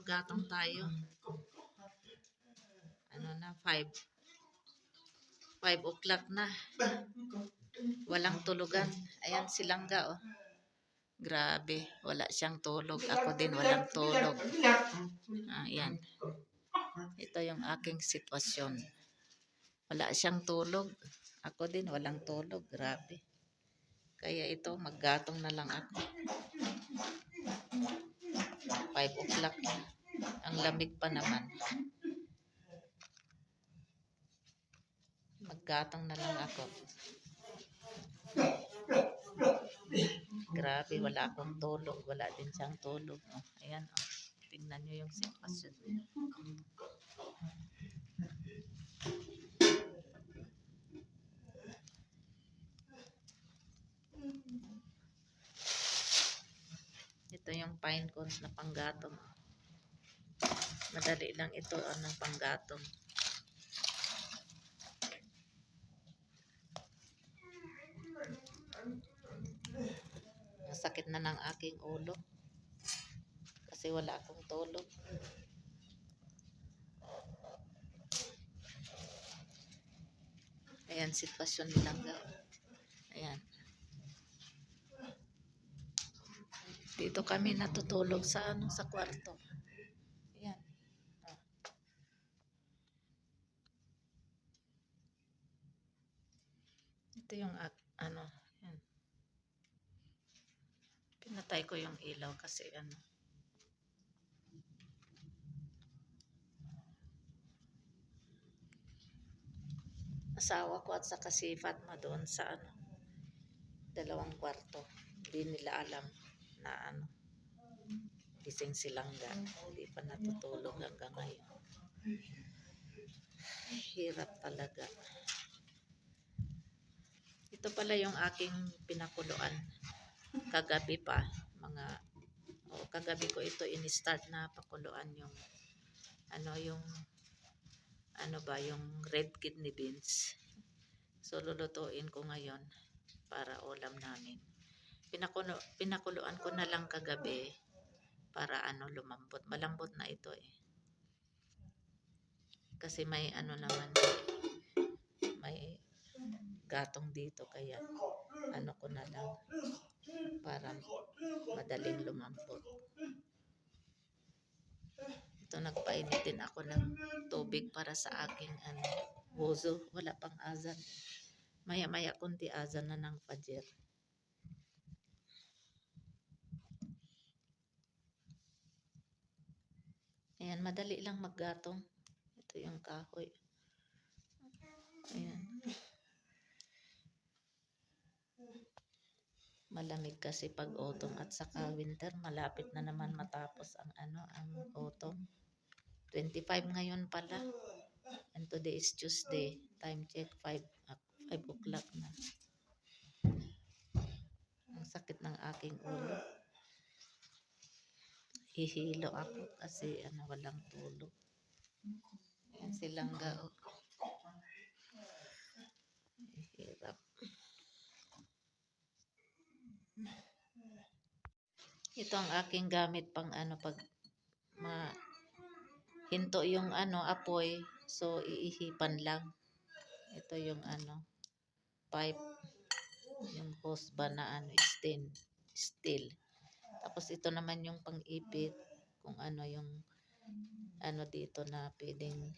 maggatong tayo. Ano na, 5 o'clock na. Walang tulugan. Ayan si Langga, oh. Grabe, wala siyang tulog. Ako din walang tulog. Ayan. Ito yung aking sitwasyon. Wala siyang tulog. Ako din walang tulog. Grabe. Kaya ito, maggatong na lang ako. 5 o'clock. Ang lamig pa naman. Maggatong na lang ako. Grabe, wala akong tulog. Wala din siyang tulog. Oh, ayan, oh. Tingnan nyo yung sitwasyon. Ito yung pine cones na panggatong. Madali lang ito ng panggatong. Masakit na ng aking ulo. Kasi wala akong tulog. Ayan, sitwasyon ni Langga. Ayan. Dito kami natutulog sa sa kwarto. Ayan. Oh. Ito yung ano, ayan. Pinatay ko yung ilaw kasi ano. Asawa ko at saka si Fatma doon sa ano, 2 kwarto. Hindi nila alam na ano, gising si Langga. Hindi pa natutulog hanggang ngayon. Hirap talaga. Ito pala yung aking pinakuluan. Kagabi pa, kagabi ko ito in-start na pakuluan yung yung red kidney beans. So lulutuin ko ngayon para ulam namin. Pinakuluan ko na lang kagabi para lumambot. Malambot na ito eh. Kasi may naman, may gatong dito kaya ko na lang para madaling lumambot. Ito, nagpainit din ako ng tubig para sa aking wuzu. Wala pang azan. Maya-maya kunti azan na ng fajr. Ayan, madali lang maggatong. Ito yung kahoy. Ayan. Malamig kasi pag autumn at saka winter. Malapit na naman matapos ang autumn. 25 ngayon pala. And today is Tuesday. Time check 5 o'clock na. Ang sakit ng aking ulo. Hihilo ako kasi walang tulog. Ayan si Langga. Hirap. Ito ang aking gamit pang pag hinto yung apoy, so iihipan lang. Ito yung pipe, yung hose ba na steel. Tapos ito naman yung pang-ipit kung yung dito na pwedeng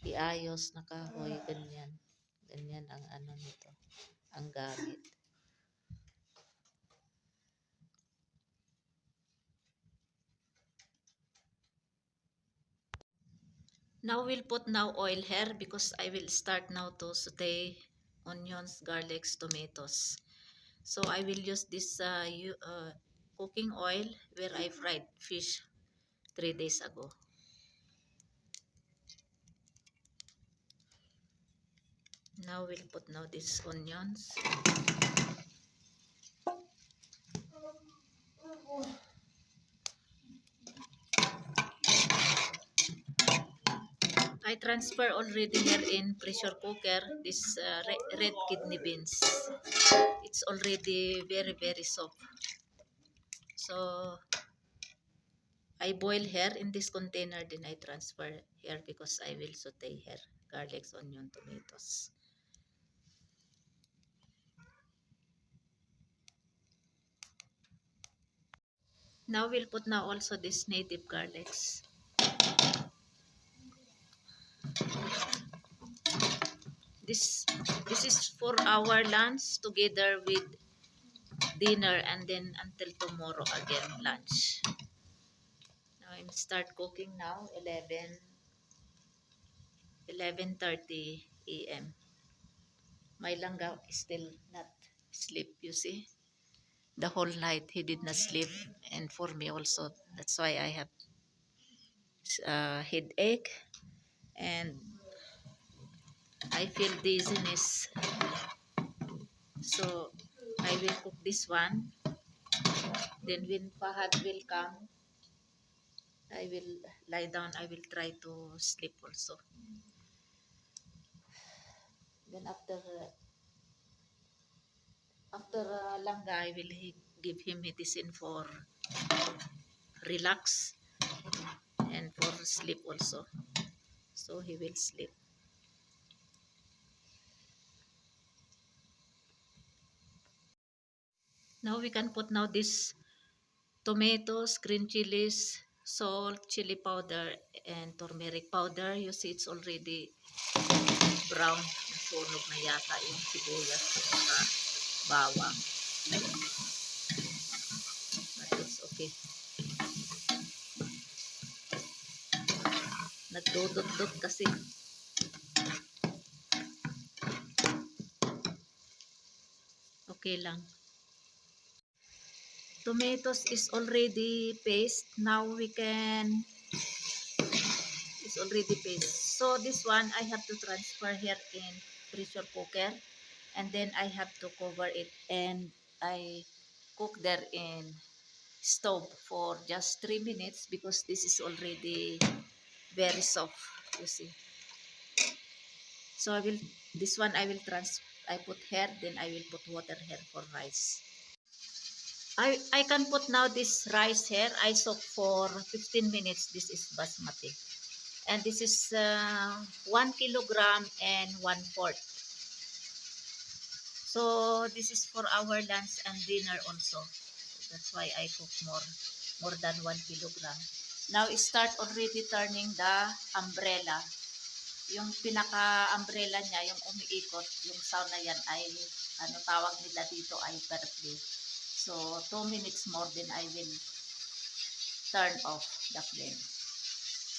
iayos na kahoy, ganyan. Ganyan ang nito, ang gamit. Now we'll put oil here because I will start now to saute onions, garlics, tomatoes. So I will use this cooking oil where I fried fish 3 days ago. Now we'll put these onions. I transfer already here in pressure cooker this red kidney beans. It's already very soft. So I boil here in this container, then I transfer here because I will saute here. Garlics, onion, tomatoes. Now we'll put now also this native garlics. This this is for our lunch together with dinner, and then until tomorrow again lunch. Now I'm start cooking now 11:30 a.m. My langga is still not sleep, you see. The whole night he did not sleep, and for me also. That's why I have headache, and I feel dizziness. So I will cook this one. Then when Fahad will come, I will lie down. I will try to sleep also. Then after langga, I will give him medicine for relax and for sleep also. So he will sleep. Now we can put now this tomatoes, green chilies, salt, chili powder, and turmeric powder. You see it's already brown. Nasunog na yata yung sibuyas at bawang. But it's okay. Nagdudot-dot kasi. Okay lang. Tomatoes is already paste. Now we can, it's already paste. So this one I have to transfer here in pressure cooker, and then I have to cover it, and I cook there in stove for just 3 minutes because this is already very soft, you see. So this one I put here, then I will put water here for rice. I can put now this rice here. I soak for 15 minutes. This is basmati. And this is 1 kilogram and 1/4. So this is for our lunch and dinner also. That's why I cook more than 1 kilogram. Now start already turning the umbrella. Yung pinaka-umbrella niya, yung umiikot, yung sound na yan ay, ano tawag nila dito ay perfect. So, 2 minutes more, then I will turn off the flame.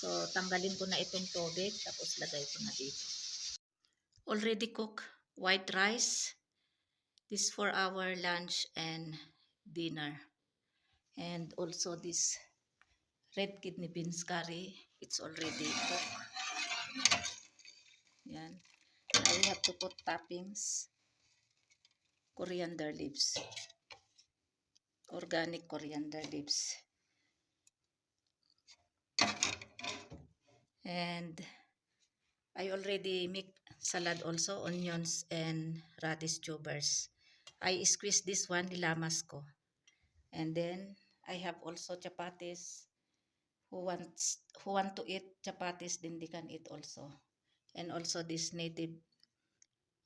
So, tanggalin ko na itong tubig, tapos lagay ko na dito. Already cooked white rice. This for our lunch and dinner. And also this red kidney beans curry. It's already cooked. Yan. Now we have to put toppings. Coriander leaves. Organic coriander leaves. And I already make salad also, onions and radish tubers. I squeeze this one, nilamas ko. And then I have also chapatis. Who want to eat chapatis, then they can eat also. And also this native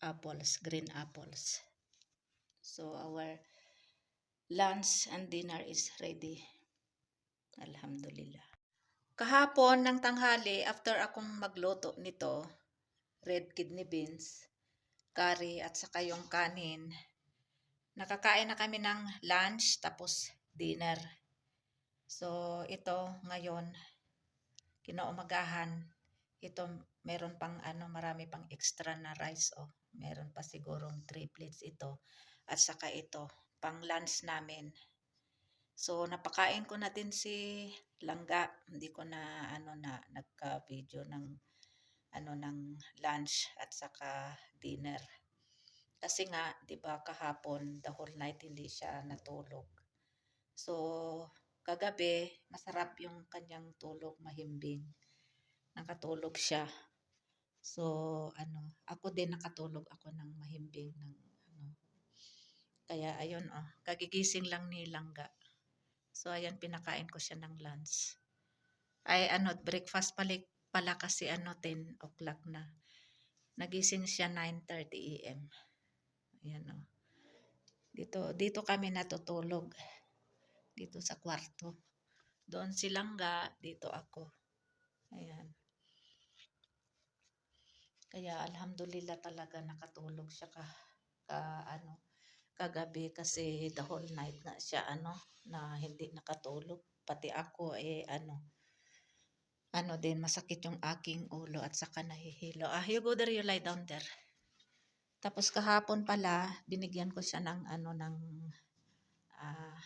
apples, green apples. So our lunch and dinner is ready. Alhamdulillah. Kahapon ng tanghali, after akong magluto nito, red kidney beans, curry at saka yung kanin, nakakain na kami ng lunch tapos dinner. So ito ngayon, kinaumagahan, ito meron pang marami pang extra na rice, oh. Meron pa sigurong 3 plates ito. At saka ito, pang lunch namin. So napakain ko na din si Langga. Hindi ko na nagka-video ng ng lunch at saka dinner. Kasi nga, 'di ba, kahapon the whole night hindi siya natulog. So kagabi, masarap yung kanyang tulog, mahimbing. Nakatulog siya. So ako din nakatulog ako ng mahimbing ng Kaya ayun, kagigising lang ni Langga. So ayan, pinakain ko siya ng lunch. Ay ano, breakfast pala kasi ano 10 o'clock na. Nagising siya 9:30 AM. Ayan o. Dito kami natutulog. Dito sa kwarto. Doon si Langga, dito ako. Ayan. Kaya alhamdulillah talaga nakatulog siya ano, kagabi kasi the whole night nga siya ano, na hindi nakatulog. Pati ako ano din, masakit yung aking ulo at saka nahihilo. You go there, you lie down there. Tapos kahapon pala, binigyan ko siya ng ano, ng ah,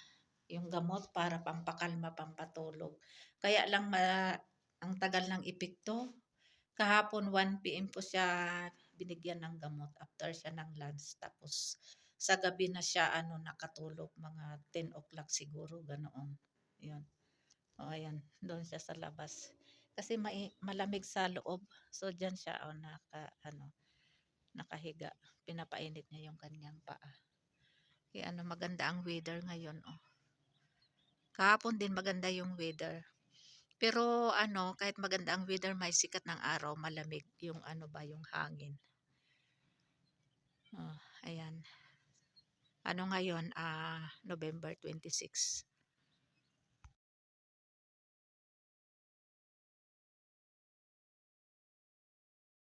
yung gamot para pampakalma, pampatulog. Kaya lang ang tagal ng epekto. Kahapon 1 PM ko siya binigyan ng gamot after siya ng lunch. Tapos sa gabi na siya ano nakatulog mga 10 o'clock siguro ganoon. 'Yun. O ayan, doon siya sa labas. Kasi malamig sa loob. So diyan siya nakahiga. Pinapainit niya yung kanyang paa. Kaya ano maganda ang weather ngayon oh. Kahapon din maganda yung weather. Pero ano, kahit maganda ang weather, may sikat ng araw, malamig yung ano ba, yung hangin. Oh, ayan. Ano ngayon? November 26.